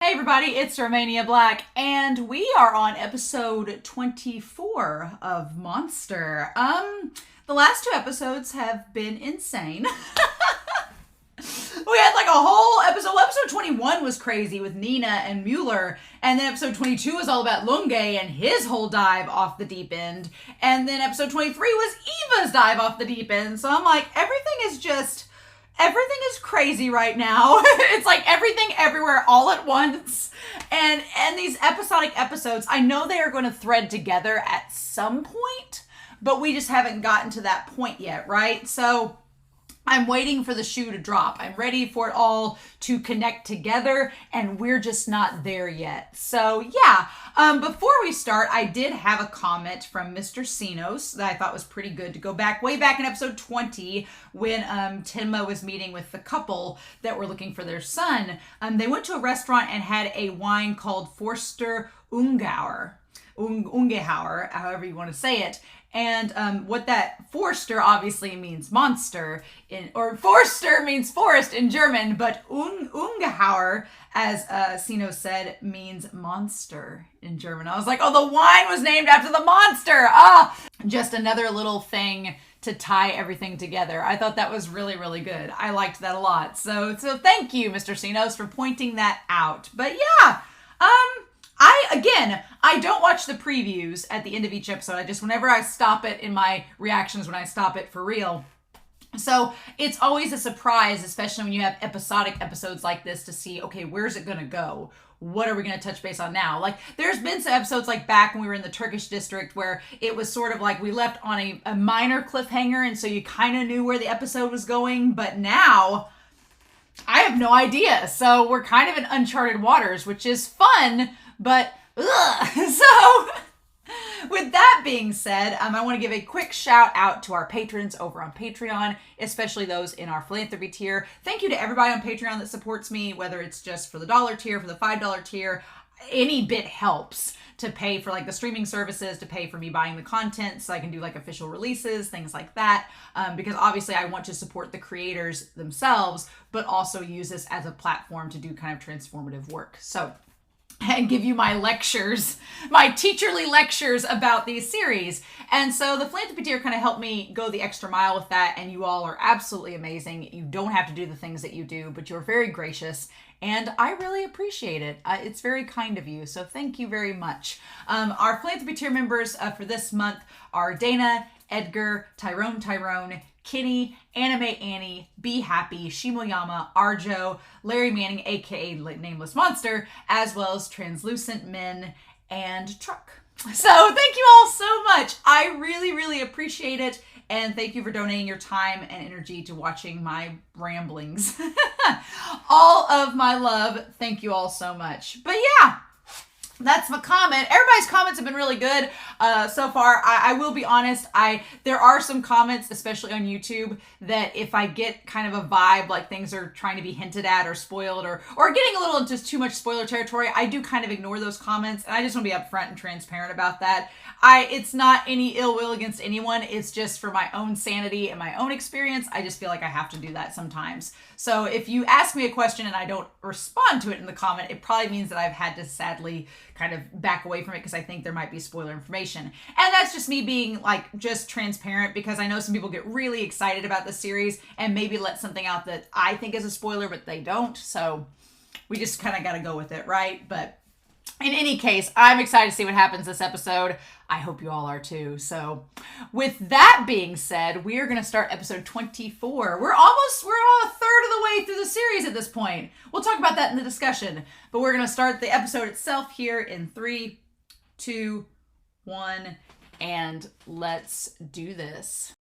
Hey everybody, it's Romania Black, and we are on episode 24 of Monster. The last two episodes have been insane. We had like a whole episode. Well, episode 21 was crazy with Nina and Mueller, and then episode 22 was all about Lunge and his whole dive off the deep end, and then episode 23 was Eva's dive off the deep end. So I'm like, everything is crazy right now. It's like everything everywhere all at once. And these episodic episodes, I know they are going to thread together at some point, but we just haven't gotten to that point yet, right? So I'm waiting for the shoe to drop. I'm ready for it all to connect together, and we're just not there yet. So yeah, before we start, I did have a comment from Mr. Sinos that I thought was pretty good to go back, way back in episode 20, when Timma was meeting with the couple that were looking for their son. They went to a restaurant and had a wine called Forster Ungauer, however you want to say it. And what that Forster obviously means monster, or Forster means forest in German, but Ungehauer, as Sino said, means monster in German. I was like, oh, the wine was named after the monster. Just another little thing to tie everything together. I thought that was really, really good. I liked that a lot. So thank you, Mr. Sinos, for pointing that out. But yeah, I don't watch the previews at the end of each episode. Whenever I stop it in my reactions, when I stop it for real. So it's always a surprise, especially when you have episodic episodes like this, to see, okay, where's it going to go? What are we going to touch base on now? Like, there's been some episodes like back when we were in the Turkish district where it was sort of like we left on a minor cliffhanger, and so you kind of knew where the episode was going. But now I have no idea. So we're kind of in uncharted waters, which is fun, but So with that being said, I want to give a quick shout out to our patrons over on Patreon, especially those in our philanthropy tier. Thank you to everybody on Patreon that supports me, whether it's just for the $1 tier, for the $5 tier. Any bit helps to pay for like the streaming services, to pay for me buying the content so I can do like official releases, things like that. Because obviously I want to support the creators themselves, but also use this as a platform to do kind of transformative work. And give you my lectures, my teacherly lectures about these series. And so the philanthropy tier kind of helped me go the extra mile with that. And you all are absolutely amazing. You don't have to do the things that you do, but you're very gracious. And I really appreciate it. It's very kind of you. So thank you very much. Our philanthropy tier members for this month are Dana, Edgar, Tyrone, Kenny, Anime Annie, Be Happy, Shimoyama, Arjo, Larry Manning, aka Nameless Monster, as well as Translucent Men and Truck. So thank you all so much. I really, really appreciate it. And thank you for donating your time and energy to watching my ramblings. All of my love. Thank you all so much. But yeah, that's my comment. Everybody's comments have been really good so far. I will be honest, there are some comments, especially on YouTube, that if I get kind of a vibe like things are trying to be hinted at or spoiled or getting a little into too much spoiler territory, I do kind of ignore those comments, and I just want to be upfront and transparent about that. It's not any ill will against anyone. It's just for my own sanity and my own experience. I just feel like I have to do that sometimes. So if you ask me a question and I don't respond to it in the comment, it probably means that I've had to sadly kind of back away from it because I think there might be spoiler information. And that's just me being like just transparent, because I know some people get really excited about the series and maybe let something out that I think is a spoiler, but they don't. So we just kind of got to go with it, right? But in any case, I'm excited to see what happens this episode. I hope you all are too. So with that being said, we are going to start episode 24. We're a third of the way through the series at this point. We'll talk about that in the discussion, but we're going to start the episode itself here in 3, 2, 1, and let's do this.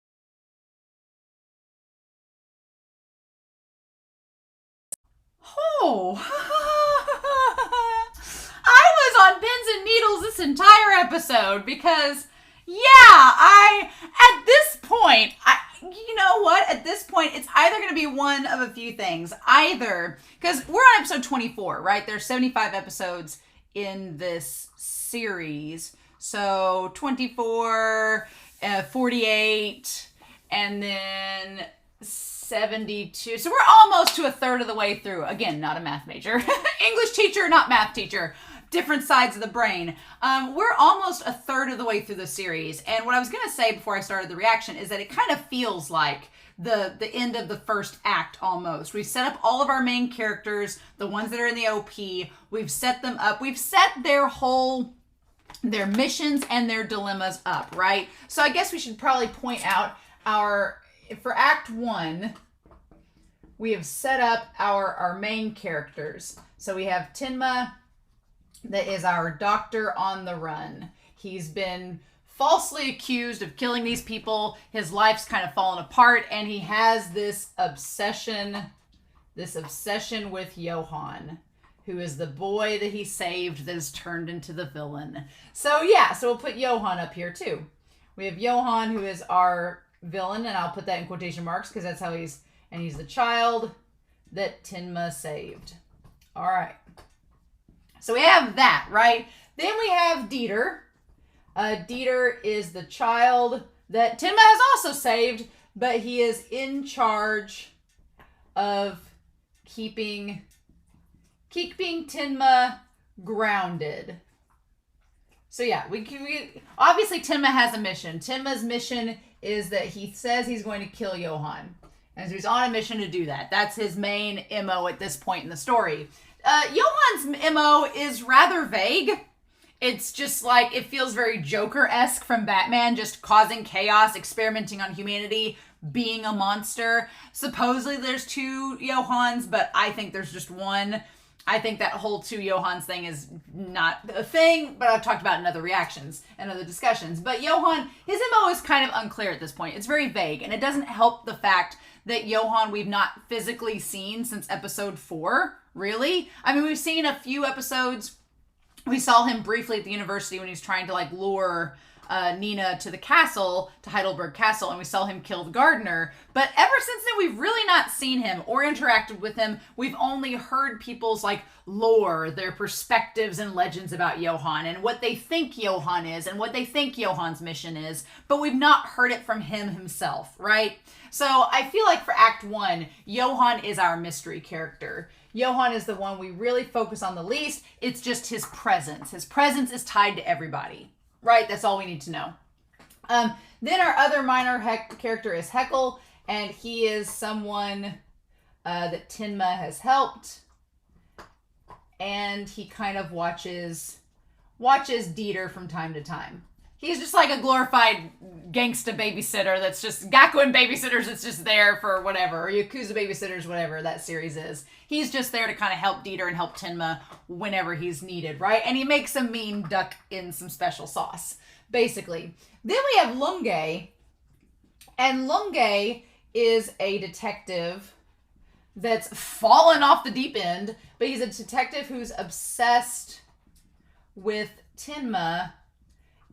Oh, I was on pins and needles this entire episode because, yeah, at this point, you know what? At this point, it's either going to be one of a few things. Either, because we're on episode 24, right? There's 75 episodes in this series. So 24, 48, and then 72. So we're almost to a third of the way through. Again, not a math major. English teacher, not math teacher. Different sides of the brain. We're almost a third of the way through the series. And what I was going to say before I started the reaction is that it kind of feels like the end of the first act almost. We've set up all of our main characters, the ones that are in the OP. We've set them up. We've set their missions and their dilemmas up, right? So I guess we should probably point out for Act 1, we have set up our main characters. So we have Tenma, that is our doctor on the run. He's been falsely accused of killing these people. His life's kind of fallen apart, and he has this obsession with Johan, who is the boy that he saved that has turned into the villain. So yeah, so we'll put Johan up here too. We have Johan, who is our villain, and I'll put that in quotation marks because that's how he's the child that Tenma saved. All right. So we have that, right? Then we have Dieter. Dieter is the child that Tenma has also saved, but he is in charge of keeping Tenma grounded. So yeah, we obviously Tenma has a mission. Tenma's mission is that he says he's going to kill Johan. And so he's on a mission to do that. That's his main MO at this point in the story. Johan's MO is rather vague. It's just like, it feels very Joker-esque from Batman, just causing chaos, experimenting on humanity, being a monster. Supposedly there's 2 Johans, but I think there's just one. I think that whole 2 Johans thing is not a thing, but I've talked about in other reactions and other discussions. But Johan, his MO is kind of unclear at this point. It's very vague, and it doesn't help the fact that Johan we've not physically seen since episode 4, really. I mean, we've seen a few episodes. We saw him briefly at the university when he was trying to lure Nina to the castle, to Heidelberg Castle, and we saw him kill the gardener. But ever since then, we've really not seen him or interacted with him. We've only heard people's lore, their perspectives and legends about Johan and what they think Johan is and what they think Johan's mission is, but we've not heard it from him himself, right? So I feel like for Act 1, Johan is our mystery character. Johan is the one we really focus on the least. It's just his presence. His presence is tied to everybody, right? That's all we need to know. Then our other minor character is Heckle, and he is someone that Tenma has helped, and he kind of watches Dieter from time to time. He's just like a glorified gangsta babysitter that's just Gakuen babysitters that's just there for whatever, or Yakuza babysitters, whatever that series is. He's just there to kind of help Dieter and help Tenma whenever he's needed, right? And he makes a mean duck in some special sauce, basically. Then we have Lunge, and Lunge is a detective that's fallen off the deep end, but he's a detective who's obsessed with Tenma.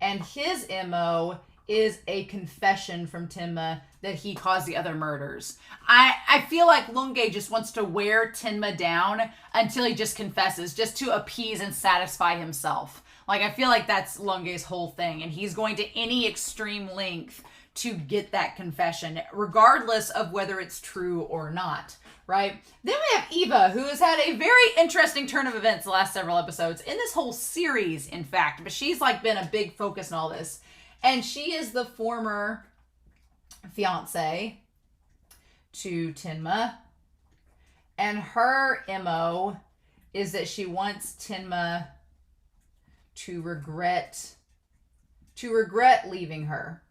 And his MO is a confession from Tenma that he caused the other murders. I feel like Lunge just wants to wear Tenma down until he just confesses, just to appease and satisfy himself. I feel like that's Lunge's whole thing, and he's going to any extreme length to get that confession, regardless of whether it's true or not, right? Then we have Eva, who has had a very interesting turn of events the last several episodes, in this whole series, in fact, but she's been a big focus in all this. And she is the former fiance to Tenma, and her MO is that she wants Tenma to regret leaving her.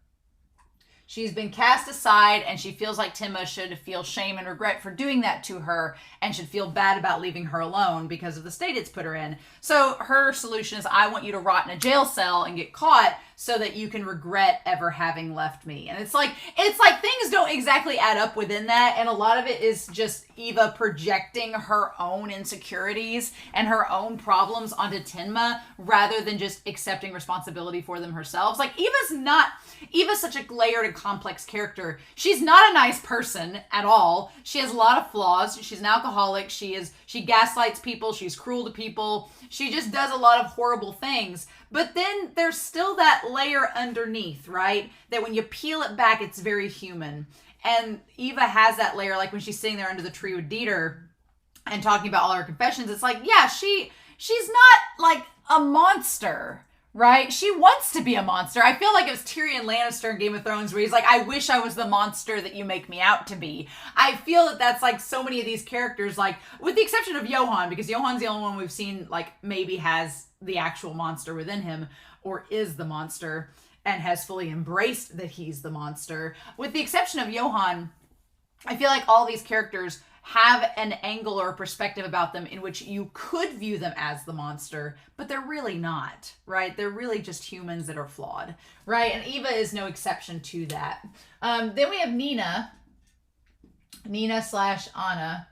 She's been cast aside, and she feels like Tenma should feel shame and regret for doing that to her, and should feel bad about leaving her alone because of the state it's put her in. So her solution is, I want you to rot in a jail cell and get caught so that you can regret ever having left me. And it's like things don't exactly add up within that, and a lot of it is just Eva projecting her own insecurities and her own problems onto Tenma rather than just accepting responsibility for them herself. Eva's such a layered and complex character. She's not a nice person at all. She has a lot of flaws. She's an alcoholic. She gaslights people. She's cruel to people. She just does a lot of horrible things. But then there's still that layer underneath, right? That when you peel it back, it's very human. And Eva has that layer, like when she's sitting there under the tree with Dieter and talking about all her confessions. It's like, yeah, she's not like a monster, right? She wants to be a monster. I feel like it was Tyrion Lannister in Game of Thrones where he's like, I wish I was the monster that you make me out to be. I feel that that's like so many of these characters, like with the exception of Johan, because Johan's the only one we've seen like maybe has the actual monster within him or is the monster and has fully embraced that he's the monster. With the exception of Johan, I feel like all these characters have an angle or a perspective about them in which you could view them as the monster, but they're really not, right? They're really just humans that are flawed, right? And Eva is no exception to that. Then we have Nina/Anna,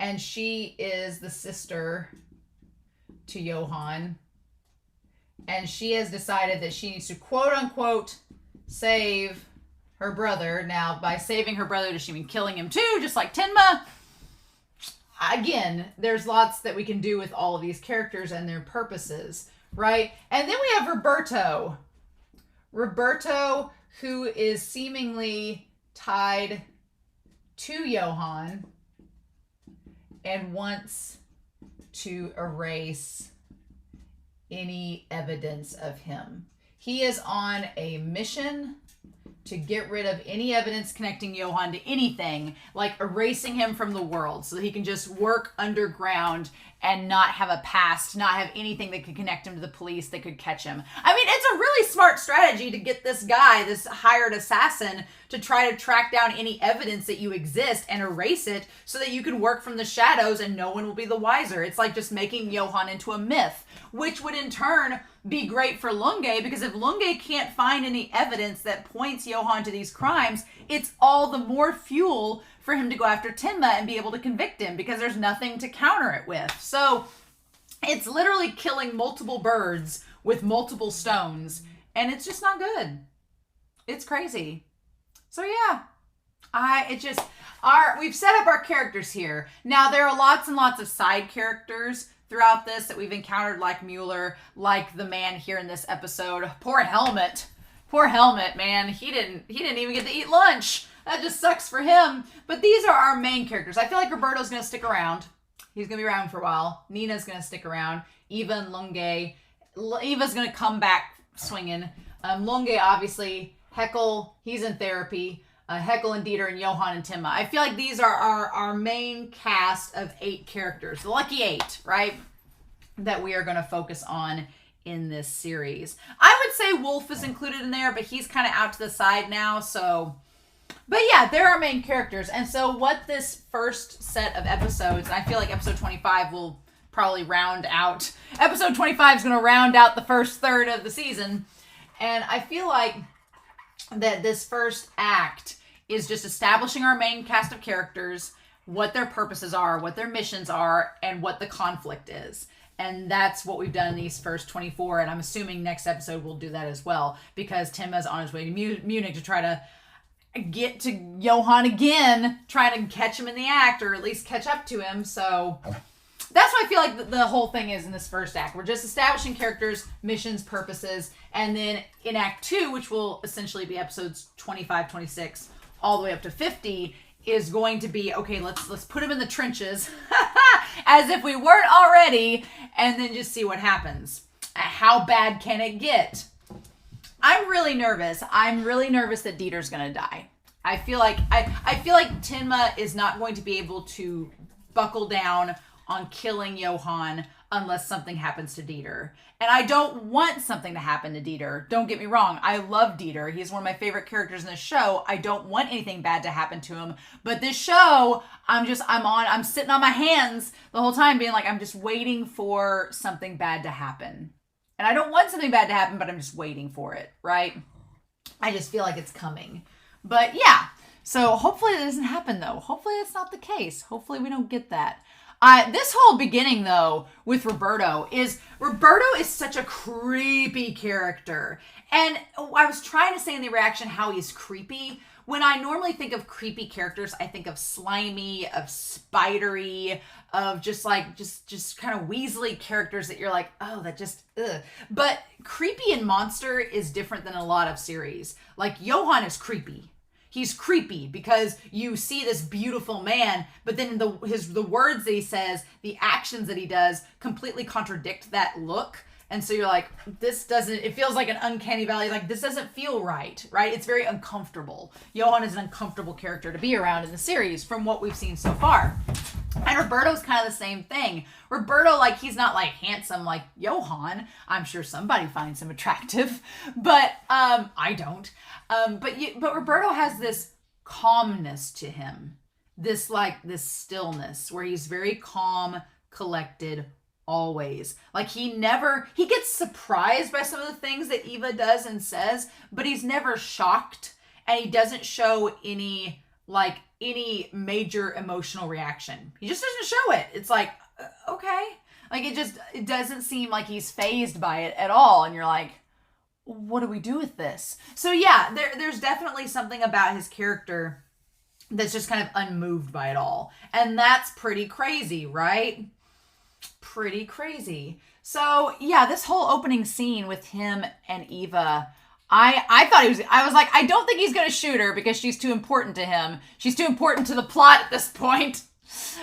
and she is the sister to Johan. And she has decided that she needs to quote unquote save her brother. Now, by saving her brother, does she mean killing him too, just like Tenma? Again, there's lots that we can do with all of these characters and their purposes, right? And then we have Roberto. Roberto, who is seemingly tied to Johan and wants to erase any evidence of him. He is on a mission to get rid of any evidence connecting Johan to anything, like erasing him from the world so that he can just work underground and not have a past, not have anything that could connect him to the police that could catch him. I mean, it's a really smart strategy to get this guy, this hired assassin, to try to track down any evidence that you exist and erase it so that you can work from the shadows and no one will be the wiser. It's like just making Johan into a myth, which would in turn be great for Lunge, because if Lunge can't find any evidence that points Johan to these crimes, it's all the more fuel for him to go after Tenma and be able to convict him because there's nothing to counter it with. So it's literally killing multiple birds with multiple stones, and it's just not good. It's crazy. So yeah, we've set up our characters here. Now there are lots and lots of side characters throughout this that we've encountered, like Mueller, like the man here in this episode. Poor Helmet, man. He didn't even get to eat lunch. That just sucks for him. But these are our main characters. I feel like Roberto's going to stick around. He's going to be around for a while. Nina's going to stick around. Eva and Lunge. Eva's going to come back swinging. Lunge, obviously. Heckel, he's in therapy. Heckel and Dieter and Johan and Tenma. I feel like these are our main cast of 8 characters. The lucky 8, right? That we are going to focus on in this series. I would say Wolf is included in there, but he's kind of out to the side now, so... But yeah, they're our main characters. And so what this first set of episodes, and I feel like episode 25 will probably round out. Episode 25 is going to round out the first third of the season. And I feel like that this first act is just establishing our main cast of characters, what their purposes are, what their missions are, and what the conflict is. And that's what we've done in these first 24. And I'm assuming next episode we'll do that as well, because Tenma's on his way to Munich to try to get to Johan again, trying to catch him in the act, or at least catch up to him. So that's what I feel like the whole thing is in this first act. We're just establishing characters, missions, purposes, and then in Act 2, which will essentially be episodes 25, 26, all the way up to 50, is going to be, okay, let's put him in the trenches, as if we weren't already, and then just see what happens. How bad can it get? I'm really nervous. I'm really nervous that Dieter's gonna die. I feel like Tenma is not going to be able to buckle down on killing Johan unless something happens to Dieter. And I don't want something to happen to Dieter. Don't get me wrong. I love Dieter. He's one of my favorite characters in this show. I don't want anything bad to happen to him. But this show, I'm sitting on my hands the whole time being like, I'm just waiting for something bad to happen. And I don't want something bad to happen, but I'm just waiting for it, right? I just feel like it's coming. But yeah, so hopefully that doesn't happen though. Hopefully that's not the case. Hopefully we don't get that. This whole beginning though with Roberto is such a creepy character. And I was trying to say in the reaction how he's creepy. When I normally think of creepy characters, I think of slimy, of spidery, of just kind of weaselly characters that you're like, oh, that just, ugh. But creepy and monster is different than a lot of series. Like Johan is creepy. he's creepy because you see this beautiful man, but then the words that he says, the actions that he does completely contradict that look. And so you're like, it feels like an uncanny valley. Like, this doesn't feel right? It's very uncomfortable. Johan is an uncomfortable character to be around in the series from what we've seen so far. And Roberto's kind of the same thing. Roberto, like, he's not like handsome like Johan. I'm sure somebody finds him attractive, but I don't. But Roberto has this calmness to him, this stillness where he's very calm, collected, always. Like, he gets surprised by some of the things that Eva does and says, but he's never shocked, and he doesn't show any major emotional reaction. He just doesn't show it. It's like, okay. Like, it doesn't seem like he's fazed by it at all. And you're like, what do we do with this? So yeah, there's definitely something about his character that's just kind of unmoved by it all. And that's pretty crazy, right? Pretty crazy. So yeah, this whole opening scene with him and Eva, I was like, I don't think he's going to shoot her because she's too important to him. She's too important to the plot at this point.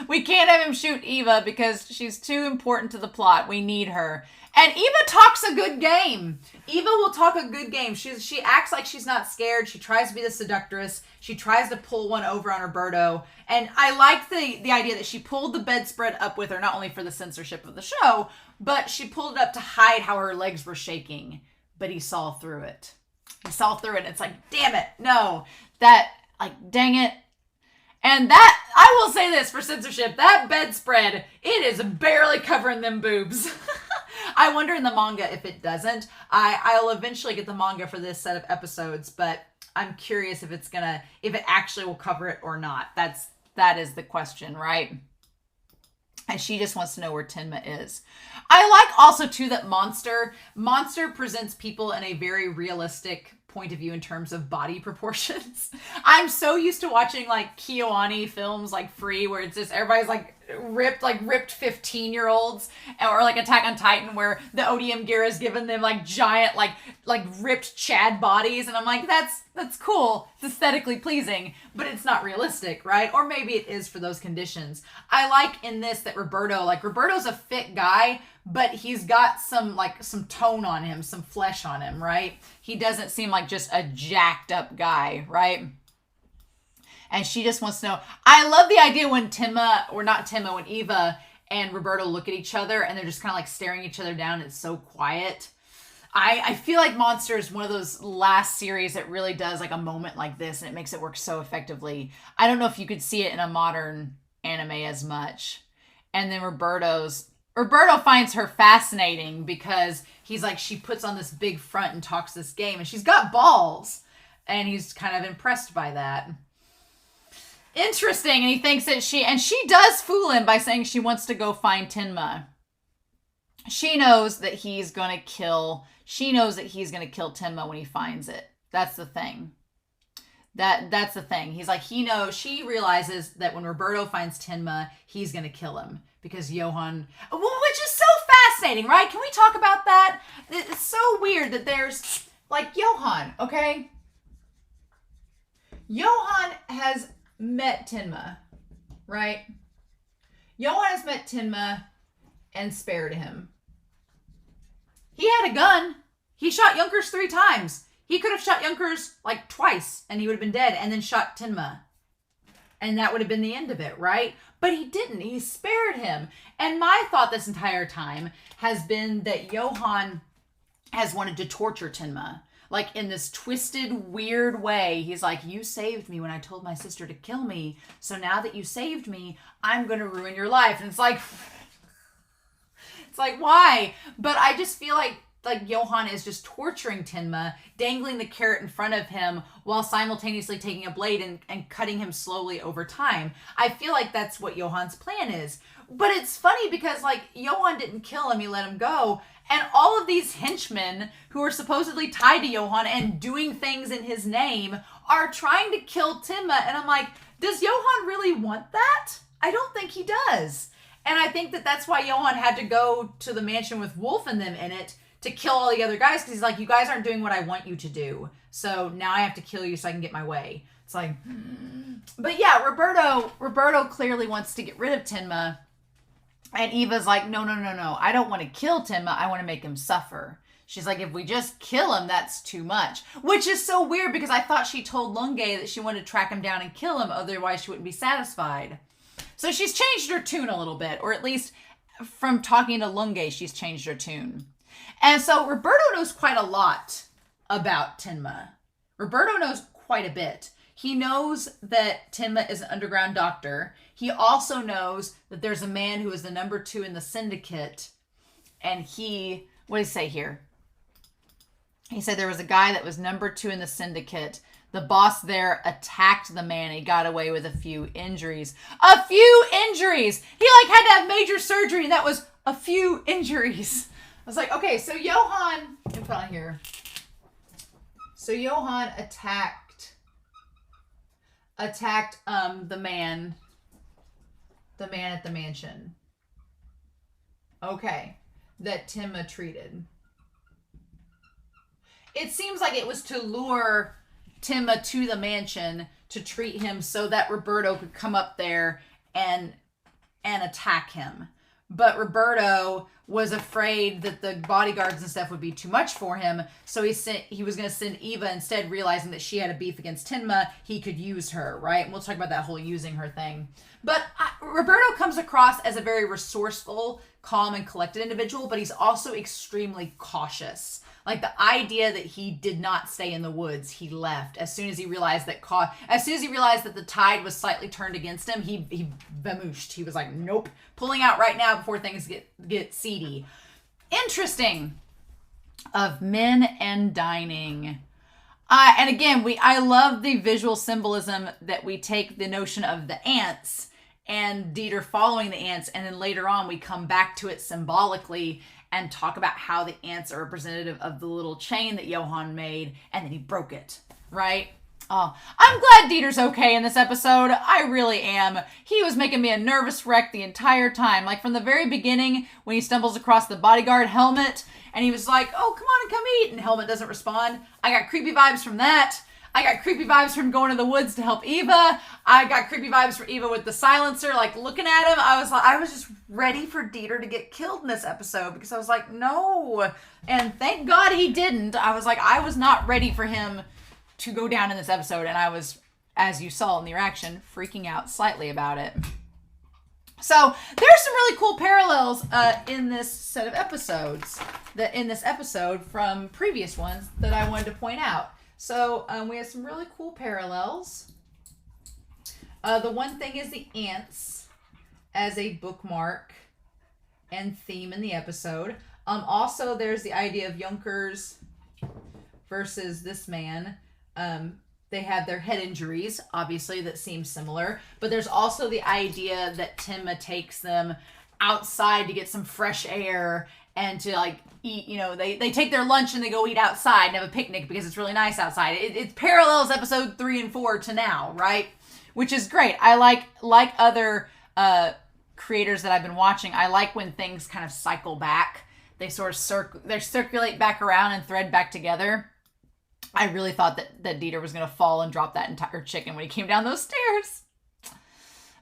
We can't have him shoot Eva because she's too important to the plot. We need her. And Eva talks a good game. Eva will talk a good game. She acts like she's not scared. She tries to be the seductress. She tries to pull one over on Roberto. And I like the idea that she pulled the bedspread up with her, not only for the censorship of the show, but she pulled it up to hide how her legs were shaking. But he saw through it. He saw through it. And it's like, damn it. No. Dang it. And that, I will say this for censorship, that bedspread, it is barely covering them boobs. I wonder in the manga if it doesn't. I'll eventually get the manga for this set of episodes, but I'm curious if it actually will cover it or not. That is the question, right? And she just wants to know where Tenma is. I like also too that Monster presents people in a very realistic point of view in terms of body proportions. I'm so used to watching like Kyoani films like Free, where it's just everybody's like ripped 15-year-olds, or like Attack on Titan where the ODM gear is giving them like giant like ripped Chad bodies, and I'm like, that's cool, it's aesthetically pleasing, but it's not realistic, right? Or maybe it is for those conditions. I like in this that Roberto's a fit guy, but he's got some tone on him, some flesh on him, right? He doesn't seem like just a jacked up guy, right? And she just wants to know. I love the idea when when Eva and Roberto look at each other and they're just kind of like staring each other down. It's so quiet. I feel like Monster is one of those last series that really does like a moment like this, and it makes it work so effectively. I don't know if you could see it in a modern anime as much. And then Roberto finds her fascinating because he's like, she puts on this big front and talks this game, and she's got balls, and he's kind of impressed by that. Interesting. And he thinks that she does fool him by saying she wants to go find Tenma. She knows that he's going to kill Tenma when he finds it. That's the thing. That's the thing. He's like, she realizes that when Roberto finds Tenma, he's going to kill him because Johan, which is so fascinating, right? Can we talk about that? It's so weird that there's like Johan, okay? Johan has met Tenma, right? Johan has met Tenma and spared him. He had a gun. He shot Junkers 3 times. He could have shot Junkers like twice and he would have been dead, and then shot Tenma. And that would have been the end of it, right? But he didn't. He spared him. And my thought this entire time has been that Johan has wanted to torture Tenma. Like in this twisted, weird way. He's like, you saved me when I told my sister to kill me. So now that you saved me, I'm going to ruin your life. And it's like, why? But I just feel like Johan is just torturing Tenma, dangling the carrot in front of him while simultaneously taking a blade and cutting him slowly over time. I feel like that's what Johan's plan is. But it's funny because like Johan didn't kill him, he let him go. And all of these henchmen who are supposedly tied to Johan and doing things in his name are trying to kill Tenma. And I'm like, does Johan really want that? I don't think he does. And I think that that's why Johan had to go to the mansion with Wolf and them in it to kill all the other guys, because he's like, you guys aren't doing what I want you to do. So now I have to kill you so I can get my way. It's like, but yeah, Roberto clearly wants to get rid of Tenma. And Eva's like, no. I don't want to kill Tenma. I want to make him suffer. She's like, if we just kill him, that's too much. Which is so weird because I thought she told Lunge that she wanted to track him down and kill him. Otherwise, she wouldn't be satisfied. So she's changed her tune a little bit. Or at least from talking to Lunge, she's changed her tune. And so Roberto knows quite a lot about Tenma. Roberto knows quite a bit. He knows that Tenma is an underground doctor. He also knows that there's a man who is the number 2 in the syndicate. And what did he say here? He said there was a guy that was number 2 in the syndicate. The boss there attacked the man. He got away with a few injuries. A few injuries! He had to have major surgery, and that was a few injuries. I was like, okay, so Johan, let me put on here. So Johan attacked the man at the mansion. Okay. That Tenma treated. It seems like it was to lure Tenma to the mansion to treat him so that Roberto could come up there and attack him. But Roberto was afraid that the bodyguards and stuff would be too much for him, so he was going to send Eva instead, realizing that she had a beef against Tenma. He could use her, right? And we'll talk about that whole using her thing. But Roberto comes across as a very resourceful, calm, and collected individual, but he's also extremely cautious. Like the idea that he did not stay in the woods, he left as soon as he realized that the tide was slightly turned against him. He vamooshed. He was like, nope, pulling out right now before things get seedy. Interesting. Of men and dining. And again, I love the visual symbolism that we take the notion of the ants and Dieter following the ants, and then later on we come back to it symbolically and talk about how the ants are representative of the little chain that Johan made, and then he broke it, right? Oh, I'm glad Dieter's okay in this episode. I really am. He was making me a nervous wreck the entire time. Like from the very beginning, when he stumbles across the bodyguard Helmet, and he was like, oh, come on and come eat, and Helmet doesn't respond. I got creepy vibes from that. I got creepy vibes from going to the woods to help Eva. I got creepy vibes from Eva with the silencer, like looking at him. I was just ready for Dieter to get killed in this episode because I was like, no. And thank God he didn't. I was like, I was not ready for him to go down in this episode. And I was, as you saw in the reaction, freaking out slightly about it. So there's some really cool parallels in this set of episodes, in this episode from previous ones that I wanted to point out. So we have some really cool parallels. The one thing is the ants as a bookmark and theme in the episode. Also, there's the idea of Junkers versus this man. They have their head injuries, obviously, that seem similar. But there's also the idea that Tenma takes them outside to get some fresh air and to like eat, they take their lunch and they go eat outside and have a picnic because it's really nice outside. It parallels episode 3 and 4 to now, right? Which is great. I like other creators that I've been watching. I like when things kind of cycle back. They sort of circulate back around and thread back together. I really thought that Dieter was going to fall and drop that entire chicken when he came down those stairs.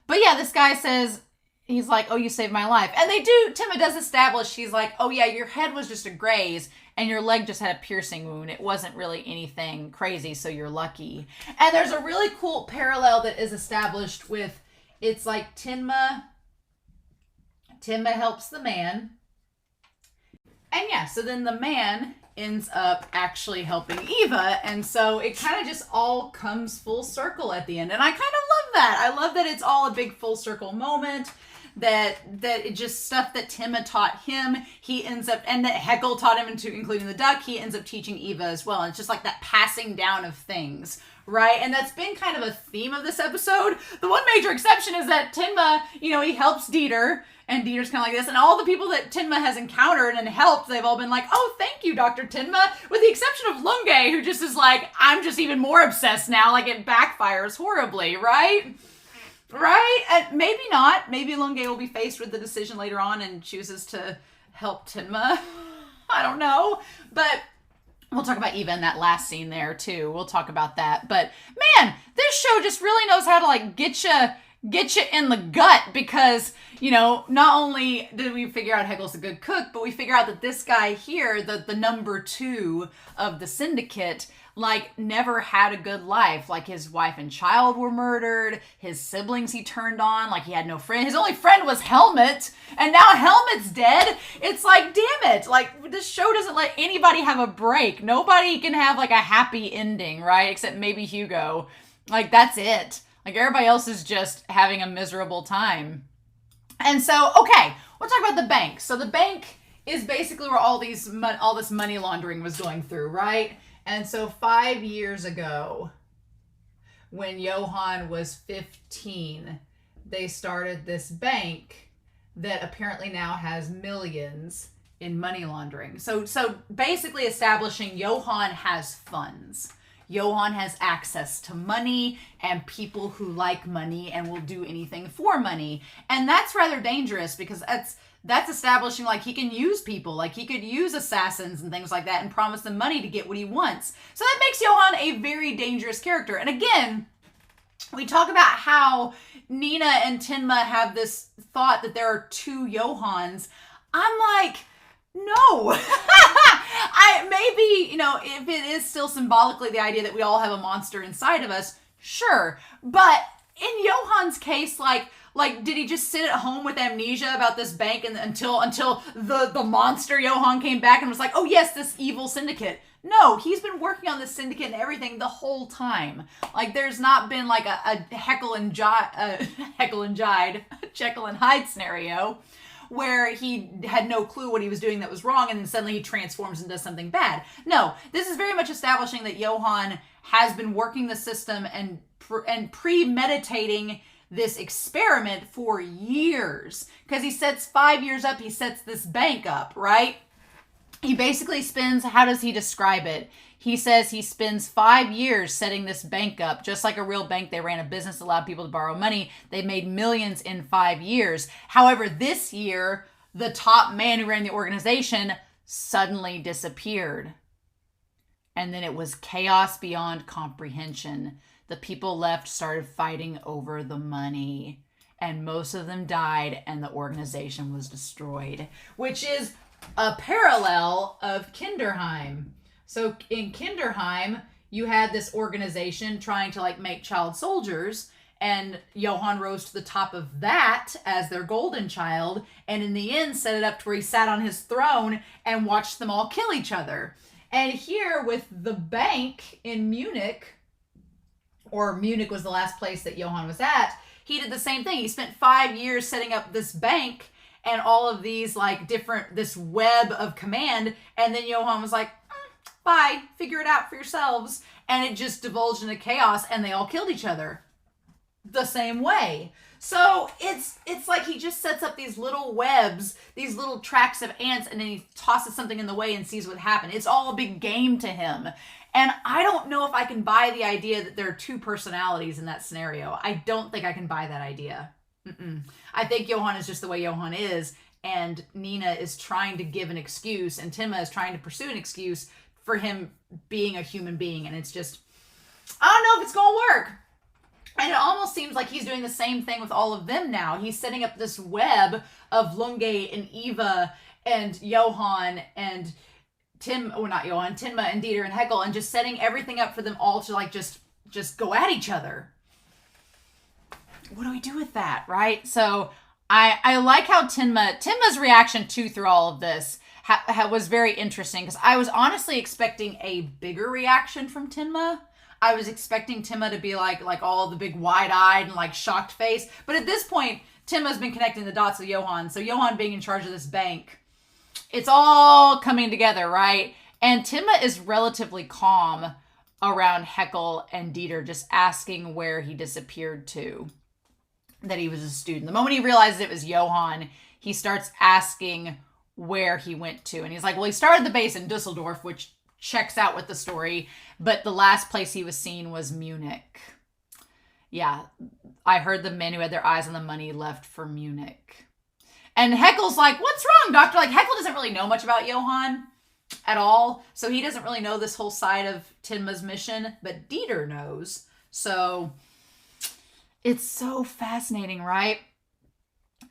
But yeah, this guy says, he's like, oh, you saved my life. And Tenma does establish, she's like, oh yeah, your head was just a graze and your leg just had a piercing wound. It wasn't really anything crazy, so you're lucky. And there's a really cool parallel that is established with, it's like Tenma helps the man. And yeah, so then the man ends up actually helping Eva, and so it kind of just all comes full circle at the end, and I kind of love that. I love that it's all a big full circle moment, that it just stuff that Tenma taught him, he ends up, and that Heckel taught him, including the duck, he ends up teaching Eva as well, and it's just like that passing down of things, right? And that's been kind of a theme of this episode. The one major exception is that Tenma, he helps Dieter, and Dieter's kind of like this, and all the people that Tenma has encountered and helped, they've all been like, oh, thank you, Dr. Tenma, with the exception of Lunge, who just is like, I'm just even more obsessed now, like it backfires horribly, right? Right? And maybe not. Maybe Lunge will be faced with the decision later on and chooses to help Tenma. I don't know. But We'll talk about Eva in that last scene there too. We'll talk about that. But man, this show just really knows how to like get you in the gut, because, you know, not only did we figure out Hegel's a good cook, but we figure out that this guy here, the number 2 of the syndicate, like never had a good life. Like his wife and child were murdered, his siblings he turned on, like he had no friend. His only friend was Helmut, and now Helmut's dead. It's like, damn it. Like, this show doesn't let anybody have a break. Nobody can have like a happy ending, right? Except maybe Hugo. Like, that's it. Like, everybody else is just having a miserable time. And so, okay, we'll talk about the bank. So the bank is basically where all this money laundering was going through, right? And so 5 years ago, when Johann was 15, they started this bank that apparently now has millions in money laundering. So basically establishing Johann has funds. Johann has access to money and people who like money and will do anything for money. And that's rather dangerous, because that's establishing like he can use people, like he could use assassins and things like that and promise them money to get what he wants. So that makes Johann a very dangerous character. And again, we talk about how Nina and Tinma have this thought that there are 2 Johanns. I'm like, no. Maybe, you know, if it is still symbolically the idea that we all have a monster inside of us, sure. But in Johann's case, like did he just sit at home with amnesia about this bank and until the monster Johann came back and was like, oh yes, this evil syndicate? No, he's been working on this syndicate and everything the whole time. Like, there's not been like a Jekyll and Hyde scenario where he had no clue what he was doing that was wrong, and then suddenly he transforms and does something bad. No, this is very much establishing that Johann has been working the system and premeditating this experiment for years. Because he sets 5 years up, he sets this bank up, right? He basically spends, how does he describe it? He says he spends 5 years setting this bank up. Just like a real bank, they ran a business, allowed people to borrow money. They made millions in 5 years. However, this year, the top man who ran the organization suddenly disappeared. And then it was chaos beyond comprehension. The people left started fighting over the money. And most of them died, and the organization was destroyed. Which is a parallel of Kinderheim. So in Kinderheim, you had this organization trying to like make child soldiers, and Johann rose to the top of that as their golden child, and in the end set it up to where he sat on his throne and watched them all kill each other. And here with the bank in Munich, or Munich was the last place that Johann was at, he did the same thing. He spent 5 years setting up this bank and all of these like this web of command, and then Johann was like, bye, figure it out for yourselves. And it just divulged into chaos, and they all killed each other the same way. So it's like he just sets up these little webs, these little tracks of ants, and then he tosses something in the way and sees what happened. It's all a big game to him. And I don't know if I can buy the idea that there are 2 personalities in that scenario. I don't think I can buy that idea. I think Johann is just the way Johann is, and Nina is trying to give an excuse, and Tinma is trying to pursue an excuse for him being a human being, and it's just, I don't know if it's gonna work. And it almost seems like he's doing the same thing with all of them now. He's setting up this web of Lunge and Eva and Johann and Tinma and Dieter and Heckel, and just setting everything up for them all to like just go at each other. What do we do with that, right? So I like how Tinma's reaction through all of this was very interesting, because I was honestly expecting a bigger reaction from Tinma. I was expecting Tinma to be like all the big wide-eyed and like shocked face. But at this point, Tinma's been connecting the dots with Johann. So Johann being in charge of this bank, it's all coming together, right? And Tinma is relatively calm around Heckel and Dieter, just asking where he disappeared to, that he was a student. The moment he realizes it was Johann, he starts asking where he went to. And he's like, well, he started the base in Dusseldorf, which checks out with the story, but the last place he was seen was Munich. Yeah, I heard the men who had their eyes on the money left for Munich. And Heckel's like, what's wrong, doctor? Like, Heckel doesn't really know much about Johann. at all. So he doesn't really know this whole side of Tenma's mission, but Dieter knows. So it's so fascinating, right?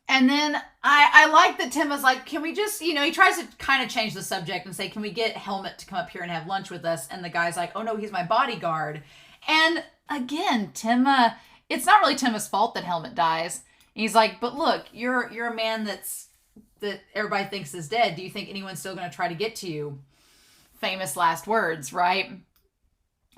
And then I like that Tenma's like, can we just, he tries to kind of change the subject and say, can we get Helmut to come up here and have lunch with us? And the guy's like, oh no, he's my bodyguard. And again, Tenma, it's not really Tenma's fault that Helmut dies. And he's like, but look, you're a man that everybody thinks is dead. Do you think anyone's still going to try to get to you? Famous last words, right?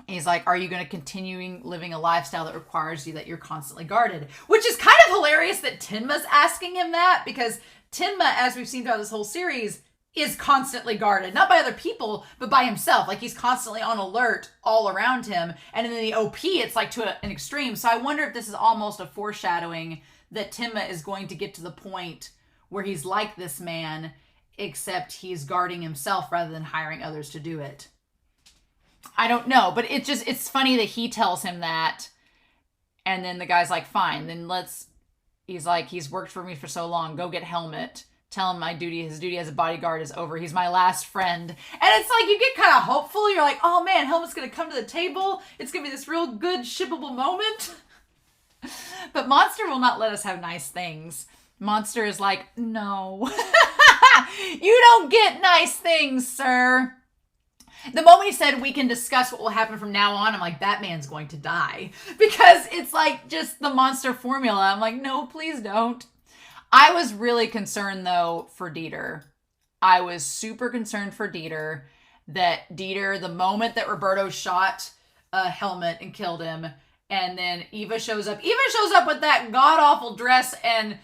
And he's like, are you going to continue living a lifestyle that requires you that you're constantly guarded? Which is kind of hilarious that Tenma's asking him that, because Tenma, as we've seen throughout this whole series, is constantly guarded. Not by other people, but by himself. Like, he's constantly on alert all around him. And in the OP, it's like to an extreme. So I wonder if this is almost a foreshadowing that Tenma is going to get to the point where he's like this man, except he's guarding himself rather than hiring others to do it. I don't know, but it's funny that he tells him that, and then the guy's like, fine, then he's like, he's worked for me for so long, go get Helmut, tell him his duty as a bodyguard is over, he's my last friend. And it's like, you get kind of hopeful, you're like, oh man, Helmut's gonna come to the table, it's gonna be this real good shippable moment. But Monster will not let us have nice things. Monster is like, no. You don't get nice things, sir. The moment he said we can discuss what will happen from now on, I'm like, that man's going to die. Because it's like just the Monster formula. I'm like, no, please don't. I was really concerned, though, for Dieter. I was super concerned for Dieter. That Dieter, the moment that Roberto shot Helmut and killed him, and then Eva shows up. Eva shows up with that god-awful dress and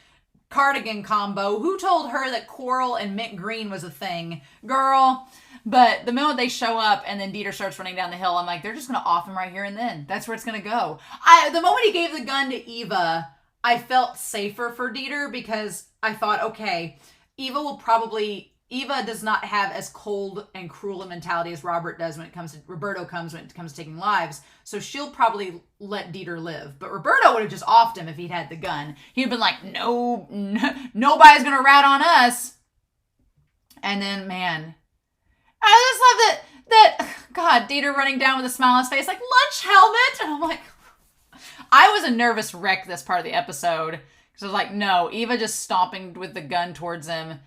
cardigan combo. Who told her that coral and mint green was a thing? Girl. But the moment they show up and then Dieter starts running down the hill, I'm like, they're just going to off him right here and then. That's where it's going to go. The moment he gave the gun to Eva, I felt safer for Dieter because I thought, okay, Eva does not have as cold and cruel a mentality as Roberto does when it comes to taking lives. So she'll probably let Dieter live. But Roberto would have just offed him if he'd had the gun. He'd been like, no, nobody's going to rat on us. And then, man, I just love that, God, Dieter running down with a smile on his face, like, lunch, Helmut. And I'm like, I was a nervous wreck this part of the episode. Because I was like, no, Eva just stomping with the gun towards him.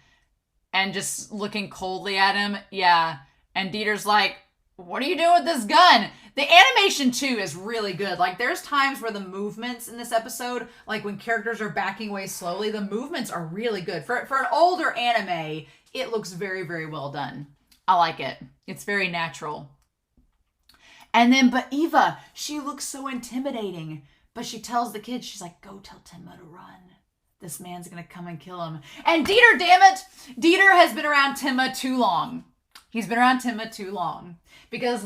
And just looking coldly at him. Yeah. And Dieter's like, what are you doing with this gun? The animation, too, is really good. Like, there's times where the movements in this episode, like when characters are backing away slowly, the movements are really good. For an older anime, it looks very, very well done. I like it. It's very natural. And then, but Eva, she looks so intimidating. But she tells the kids, she's like, go tell Tenma to run. This man's going to come and kill him. And Dieter, damn it, Dieter has been around Tenma too long. He's been around Tenma too long. Because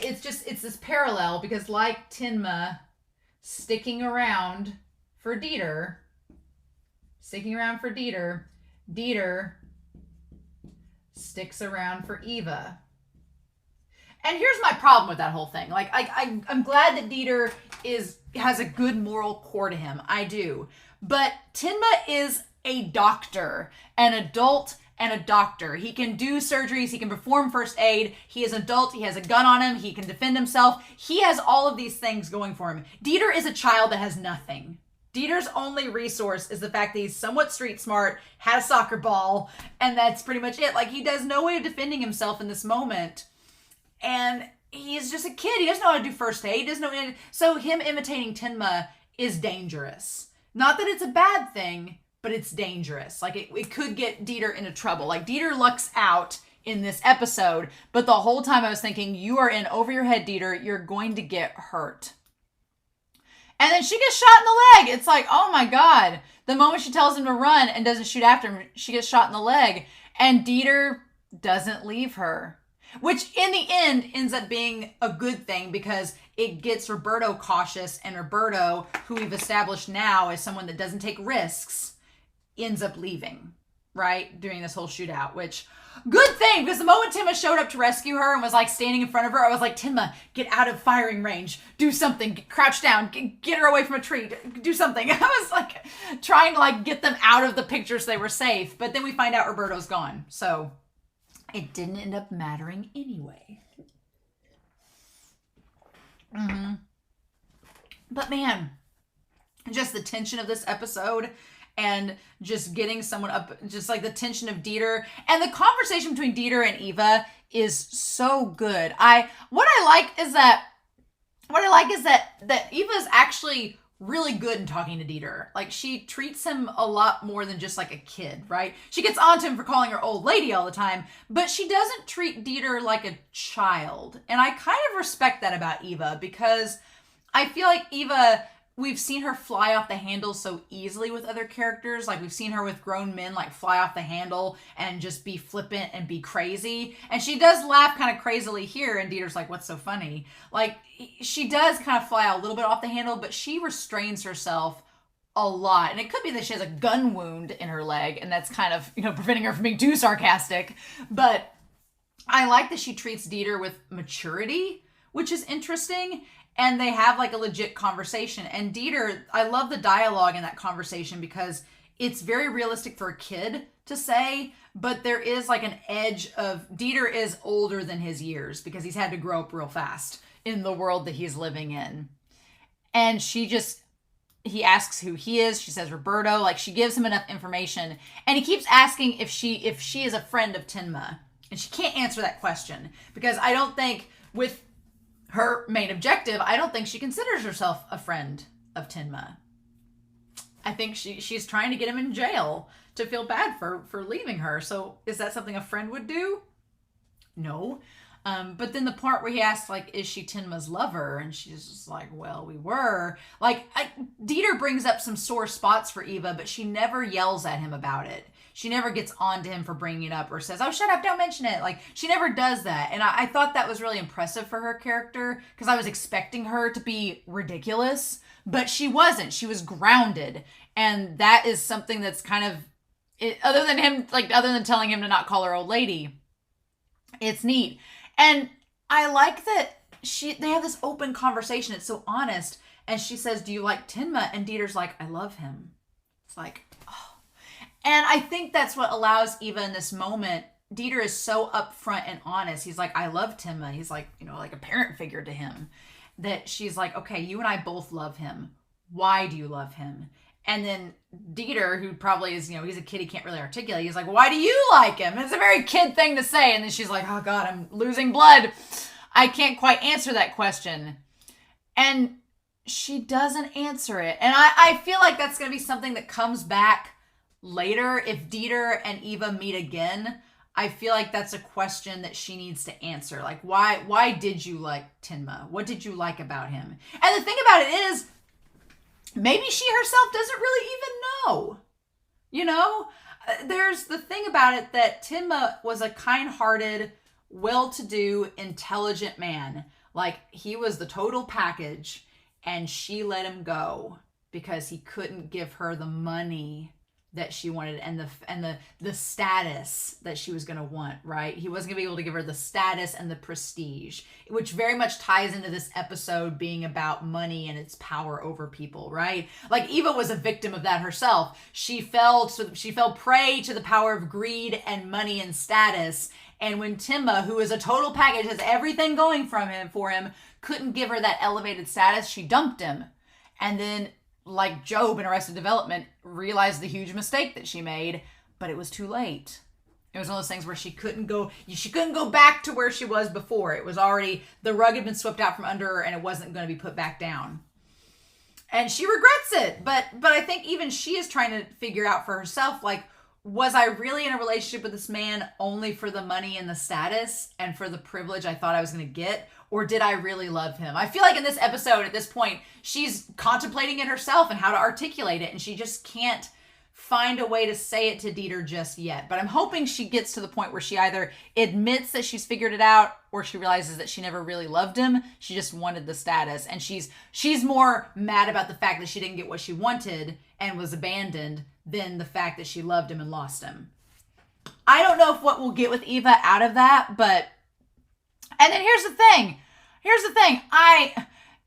it's this parallel, because like Tenma sticking around for Dieter, Dieter sticks around for Eva. And here's my problem with that whole thing. Like, I'm glad that Dieter has a good moral core to him. I do. But Tenma is a doctor, an adult and a doctor. He can do surgeries. He can perform first aid. He is an adult. He has a gun on him. He can defend himself. He has all of these things going for him. Dieter is a child that has nothing. Dieter's only resource is the fact that he's somewhat street smart, has a soccer ball, and that's pretty much it. Like, he does no way of defending himself in this moment. And he's just a kid. He doesn't know how to do first aid. He doesn't know. So him imitating Tenma is dangerous. Not that it's a bad thing, but it's dangerous. Like, it could get Dieter into trouble. Like, Dieter lucks out in this episode, but the whole time I was thinking, you are in over your head, Dieter. You're going to get hurt. And then she gets shot in the leg. It's like, oh my God. The moment she tells him to run and doesn't shoot after him, she gets shot in the leg. And Dieter doesn't leave her. Which in the end ends up being a good thing because it gets Roberto cautious, and Roberto, who we've established now as someone that doesn't take risks, ends up leaving, right? During this whole shootout, which, good thing, because the moment Tenma showed up to rescue her and was like standing in front of her, I was like, Tenma, get out of firing range, do something, crouch down, get her away from a tree, do something. I was like trying to like get them out of the picture so they were safe, but then we find out Roberto's gone, so it didn't end up mattering anyway. But man, just the tension of this episode and just getting someone up, just like the tension of Dieter and the conversation between Dieter and Eva is so good. What I like is that Eva is actually really good in talking to Dieter. Like, she treats him a lot more than just like a kid, right? She gets onto him for calling her old lady all the time, but she doesn't treat Dieter like a child. And I kind of respect that about Eva, because I feel like Eva, we've seen her fly off the handle so easily with other characters. Like, we've seen her with grown men, like, fly off the handle and just be flippant and be crazy. And she does laugh kind of crazily here, and Dieter's like, what's so funny? Like, she does kind of fly a little bit off the handle, but she restrains herself a lot. And it could be that she has a gun wound in her leg, and that's kind of, preventing her from being too sarcastic. But I like that she treats Dieter with maturity, which is interesting. And they have like a legit conversation. And Dieter, I love the dialogue in that conversation because it's very realistic for a kid to say, but there is like an edge of, Dieter is older than his years because he's had to grow up real fast in the world that he's living in. And he asks who he is. She says Roberto. Like, she gives him enough information. And he keeps asking if she is a friend of Tenma. And she can't answer that question because I don't think, with her main objective, I don't think she considers herself a friend of Tenma. I think she's trying to get him in jail to feel bad for leaving her. So is that something a friend would do? No. But then the part where he asks, like, is she Tenma's lover? And she's just like, well, we were. Like, Dieter brings up some sore spots for Eva, but she never yells at him about it. She never gets on to him for bringing it up or says, oh, shut up, don't mention it. Like, she never does that. And I thought that was really impressive for her character because I was expecting her to be ridiculous, but she wasn't. She was grounded. And that is something that's kind of, other than telling him to not call her old lady, it's neat. And I like that they have this open conversation. It's so honest. And she says, do you like Tenma? And Dieter's like, I love him. It's like, oh. And I think that's what allows Eva in this moment. Dieter is so upfront and honest. He's like, I love Tenma. He's like, like a parent figure to him. That she's like, okay, you and I both love him. Why do you love him? And then Dieter, who probably is, he's a kid, he can't really articulate. He's like, why do you like him? It's a very kid thing to say. And then she's like, oh God, I'm losing blood. I can't quite answer that question. And she doesn't answer it. And I feel like that's going to be something that comes back later. If Dieter and Eva meet again, I feel like that's a question that she needs to answer. Like, why did you like Tenma? What did you like about him? And the thing about it is, maybe she herself doesn't really even know. There's the thing about it that Tenma was a kind-hearted, well-to-do, intelligent man. Like, he was the total package, and she let him go because he couldn't give her the money that she wanted and the status that she was going to want, right? He wasn't going to be able to give her the status and the prestige, which very much ties into this episode being about money and its power over people, right? Like, Eva was a victim of that herself. She fell prey to the power of greed and money and status. And when Tenma, who is a total package, has everything going for him, couldn't give her that elevated status, she dumped him. And then, like Job in Arrested Development, realized the huge mistake that she made, but it was too late. It was one of those things where she couldn't go back to where she was before. It was already, the rug had been swept out from under her and it wasn't going to be put back down. And she regrets it. But I think even she is trying to figure out for herself, like, was I really in a relationship with this man only for the money and the status and for the privilege I thought I was going to get? Or did I really love him? I feel like in this episode, at this point, she's contemplating it herself and how to articulate it. And she just can't find a way to say it to Dieter just yet. But I'm hoping she gets to the point where she either admits that she's figured it out or she realizes that she never really loved him. She just wanted the status. And she's more mad about the fact that she didn't get what she wanted and was abandoned than the fact that she loved him and lost him. I don't know if what we'll get with Eva out of that, but... And then here's the thing.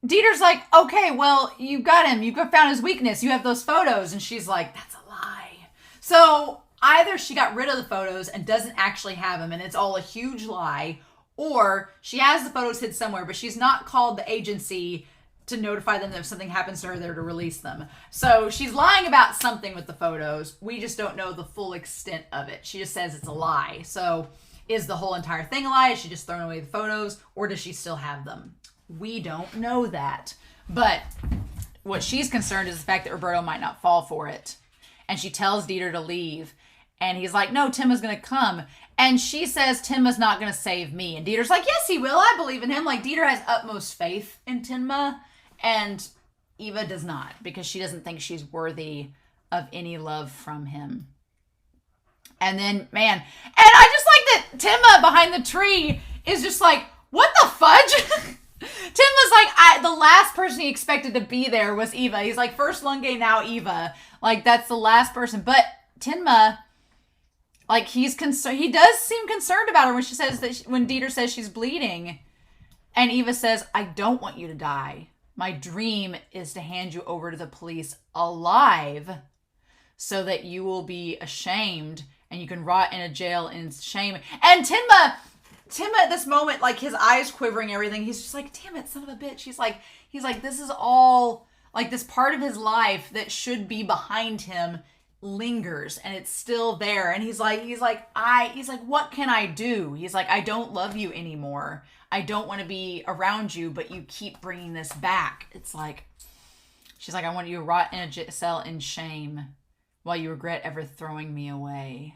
Dieter's like, okay, well, you got him. You found his weakness. You have those photos. And she's like, that's a lie. So either she got rid of the photos and doesn't actually have them and it's all a huge lie, or she has the photos hid somewhere, but she's not called the agency to notify them that if something happens to her, they're to release them. So she's lying about something with the photos. We just don't know the full extent of it. She just says it's a lie. So is the whole entire thing a lie? Is she just throwing away the photos, or does she still have them? We don't know that. But what she's concerned is the fact that Roberto might not fall for it. And she tells Dieter to leave. And he's like, no, Timma's going to come. And she says, Timma's not going to save me. And Dieter's like, yes, he will. I believe in him. Like, Dieter has utmost faith in Timma. And Eva does not, because she doesn't think she's worthy of any love from him. And then, man, and I just like that Timma behind the tree is just like, what the fudge? Timma's like, the last person he expected to be there was Eva. He's like, first Lunge, now Eva. Like, that's the last person. But Timma, like, he's concerned. He does seem concerned about her when she says that when Dieter says she's bleeding. And Eva says, I don't want you to die. My dream is to hand you over to the police alive so that you will be ashamed and you can rot in a jail in shame. And Timma at this moment, like, his eyes quivering, everything, he's just like, damn it, son of a bitch. He's like, this is all, like, this part of his life that should be behind him lingers and it's still there. And he's like, what can I do? He's like, I don't love you anymore. I don't want to be around you, but you keep bringing this back. It's like, she's like, I want you to rot in a cell in shame while you regret ever throwing me away.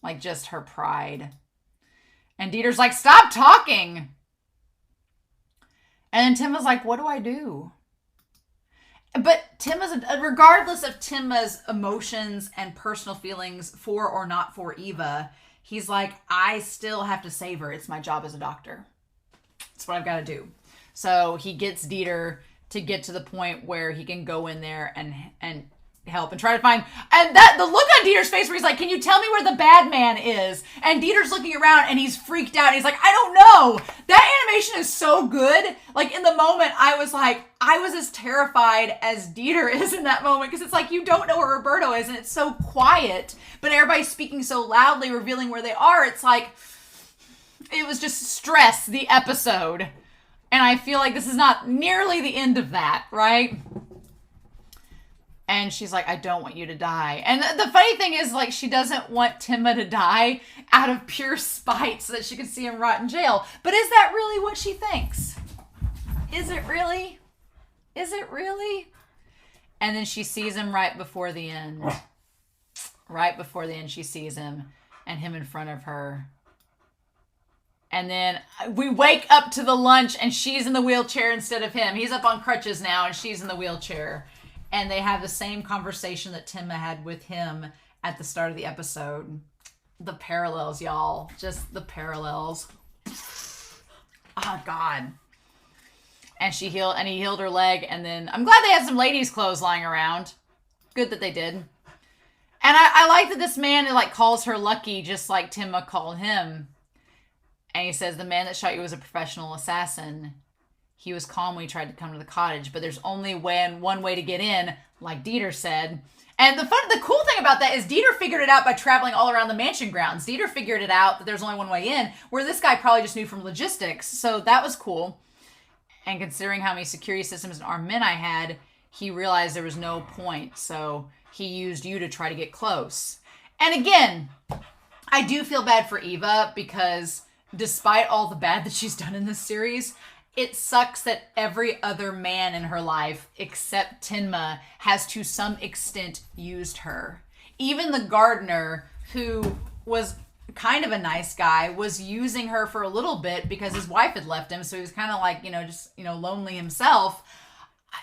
Like, just her pride. And Dieter's like, stop talking. And then Timma's like, what do I do? But regardless of Timma's emotions and personal feelings for or not for Eva, he's like, I still have to save her. It's my job as a doctor. It's what I've got to do. So he gets Dieter to get to the point where he can go in there and help and try to find, and that the look on Dieter's face where he's like, can you tell me where the bad man is? And Dieter's looking around and he's freaked out. He's like, I don't know. That animation is so good. Like, in the moment, I was as terrified as Dieter is in that moment, because it's like, you don't know where Roberto is and it's so quiet, but everybody's speaking so loudly, revealing where they are. It's like, it was just stress, the episode. And I feel like this is not nearly the end of that, right? And she's like, I don't want you to die. And the funny thing is, like, she doesn't want Timma to die out of pure spite so that she can see him rot in jail. But is that really what she thinks? Is it really? Is it really? And then she sees him right before the end. Right before the end, she sees him and him in front of her. And then we wake up to the lunch and she's in the wheelchair instead of him. He's up on crutches now and she's in the wheelchair. And they have the same conversation that Timma had with him at the start of the episode. The parallels, y'all. Just the parallels. Oh, God. And he healed her leg. And then I'm glad they had some ladies' clothes lying around. Good that they did. And I like that this man, like, calls her lucky just like Timma called him. And he says, the man that shot you was a professional assassin. He was calm when he tried to come to the cottage, but there's only one way to get in, like Dieter said. And the cool thing about that is Dieter figured it out by traveling all around the mansion grounds. Dieter figured it out that there's only one way in, where this guy probably just knew from logistics. So that was cool. And considering how many security systems and armed men I had, he realized there was no point. So he used you to try to get close. And again, I do feel bad for Eva, because despite all the bad that she's done in this series, it sucks that every other man in her life except Timma has to some extent used her. Even the gardener, who was kind of a nice guy, was using her for a little bit because his wife had left him, so he was kind of like, lonely himself.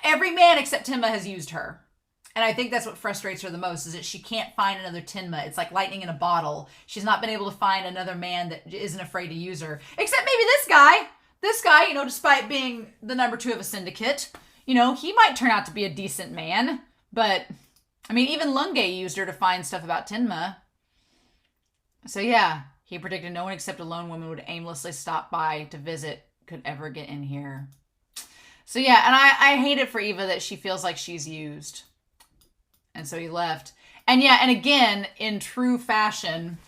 Every man except Timma has used her. And I think that's what frustrates her the most, is that she can't find another Timma. It's like lightning in a bottle. She's not been able to find another man that isn't afraid to use her. Except maybe this guy. This guy, despite being the number 2 of a syndicate, he might turn out to be a decent man. But, even Lunge used her to find stuff about Timma. So yeah, he predicted no one except a lone woman would aimlessly stop by to visit could ever get in here. So yeah, and I hate it for Eva that she feels like she's used. And so he left. And yeah, and again, in true fashion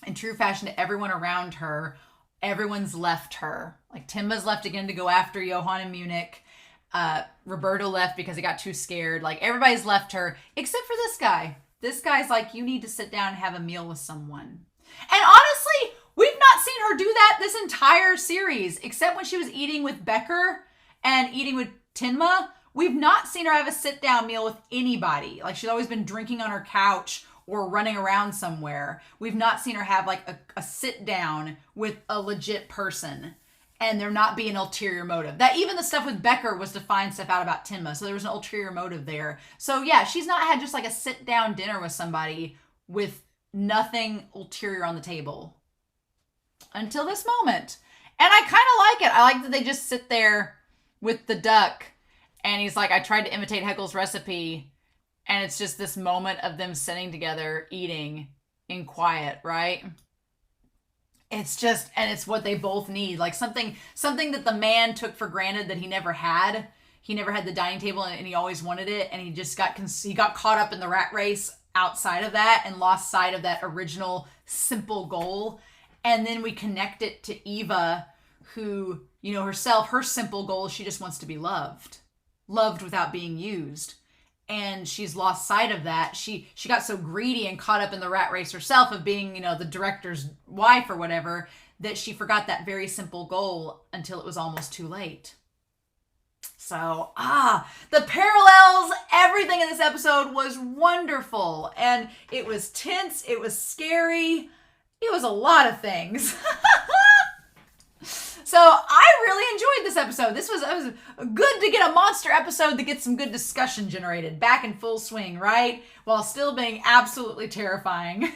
to everyone around her, everyone's left her. Like Timba's left again to go after Johan in Munich. Roberto left because he got too scared. Like everybody's left her except for this guy. This guy's like, you need to sit down and have a meal with someone. And honestly, we've not seen her do that this entire series, except when she was eating with Becker and eating with Tinma. We've not seen her have a sit-down meal with anybody. Like she's always been drinking on her couch or running around somewhere. We've not seen her have like a sit-down with a legit person. And there not be an ulterior motive. That even the stuff with Becker was to find stuff out about Tinma. So there was an ulterior motive there. So yeah, she's not had just like a sit-down dinner with somebody with nothing ulterior on the table. Until this moment. And I kind of like it. I like that they just sit there with the duck. And he's like, I tried to imitate Heckle's recipe. And it's just this moment of them sitting together, eating in quiet, right? It's just, and it's what they both need. Like something that the man took for granted that he never had. He never had the dining table and he always wanted it. And he just got caught up in the rat race outside of that and lost sight of that original simple goal. And then we connect it to Eva, who, you know, herself, her simple goal, she just wants to be loved without being used. And she's lost sight of that. She got so greedy and caught up in the rat race herself of being, you know, the director's wife or whatever, that she forgot that very simple goal until it was almost too late. So, the parallels, everything in this episode was wonderful. And it was tense, it was scary, it was a lot of things. So I really enjoyed this episode. It was good to get a monster episode that gets some good discussion generated. Back in full swing, right? While still being absolutely terrifying.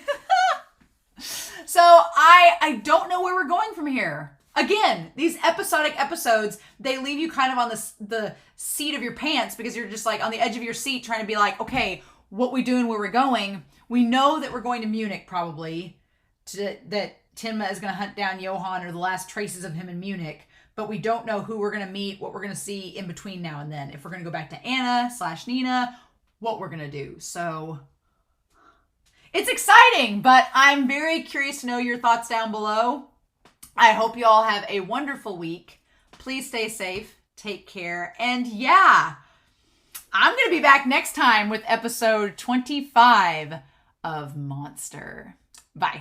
So I don't know where we're going from here. Again, these episodic episodes, they leave you kind of on the seat of your pants because you're just like on the edge of your seat trying to be like, okay, what we doing, where we're going. We know that we're going to Munich probably, that Tinma is going to hunt down Johan or the last traces of him in Munich, but we don't know who we're going to meet, what we're going to see in between now and then. If we're going to go back to Anna/Nina, what we're going to do. So it's exciting, but I'm very curious to know your thoughts down below. I hope you all have a wonderful week. Please stay safe, take care, and yeah, I'm going to be back next time with episode 25 of Monster. Bye.